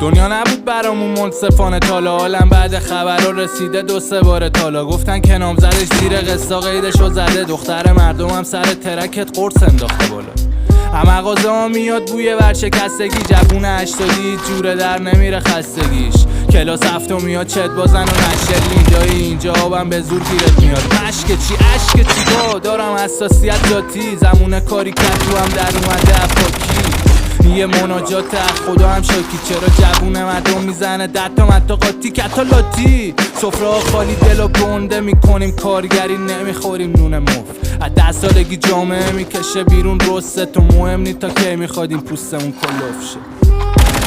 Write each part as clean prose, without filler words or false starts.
دنیا نبود برامون منصفانه تالا، حالم بعد خبرها رسیده 2-3 بار تالا. گفتن که نامزدش زیر قصه قیدشو زده، دختر مردمم سر ترکت قرص انداخته بالا. مغازه ها میاد بوی ورشکستگی، جوون 80 جوره در نمیره خستگیش. کلاس هفتم میاد چت بازن و نشل اینجایی، اینجا آبم به زور گیرت میاد. اشک چی دارم حساسیت ذاتی، زمونه کاری کرد تو هم در اومده افاکی. یه مناجات خدا هم شاکی، چرا جوون مردم میزنه 10 تا قاطی کتالاتی. سفره ها خالی دل و گنده میکنیم کارگری، نمیخوریم نون مف. از 10 سالگی جامعه میکشه بیرون رسته، تو مهم نی تا کی میخوادیم پوستمون کلوف شه.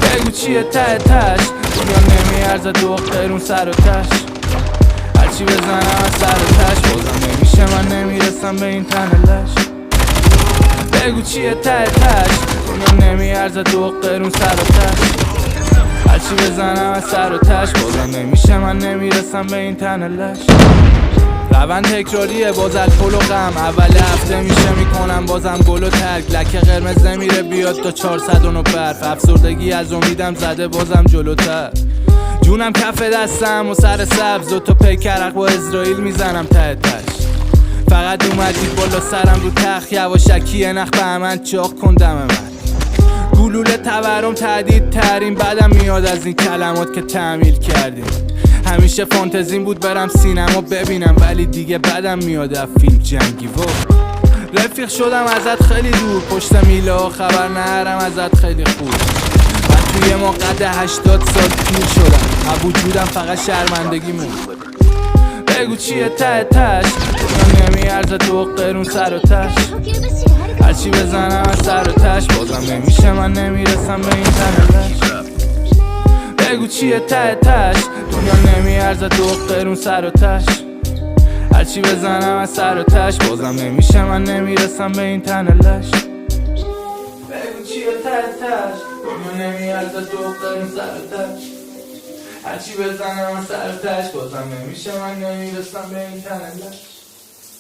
بگو چیه ته تش، دنیا نمیارزه 2 قرون سر و تش. هرچی بزنم از سر و تش، بازم نمیشه من نمیرسم به این تن لش. بگو چیه ته تش، دنیا نمیارزه 2 قرون سر و تش. هرچی بزنم از سر و تش، بازم نمیشه من نمیرسم به این تن لش. روند تکراریه باز الکل و غم، اول هفته میشه میکنم بازم گل و ترک. لکه قرمز نمیره بیاد تا 409 برف، افسردگی از امیدم زده بازم جلوتر. جونم کف دستم و سر سبز، 2 تا پیکرق با اسرائیل میزنم ته تش. فقط اومدی بالا سرم رو تخت، یواشکی نخ به من چاق کن دم من. گلوله تورم تهدید ترین، بعدم میاد از این کلمات که تعمیل کردیم. همیشه فانتزیم بود برم سینما ببینم، ولی دیگه بدم میاد از فیلم جنگی. رفیق شدم ازت خیلی دور، پشت میله ها خبر نهرم ازت خیلی خوب. من توی ما قد 80 سال پیر شدم، از وجودم فقط شرمندگی مون. بگو چیه ته تش، دنیا نمیارزه 2 قرون سر و تش. هرچی بزنم از سر و تش، بازم نمیشه من نمیرسم به این تن لش. بگو چیه ته تش، دنیا نمیارزه 2 قرون سر و تش. هرچی بزنم از سر و تش، بازم نمیشه من نمیرسم به این تن لش. بگو چیه ته تش، دنیا نمیارزه 2 قرون سر و تش. هرچی بزنم از سر و تش، بازم نمیشه من نمیرسم به این تن لش.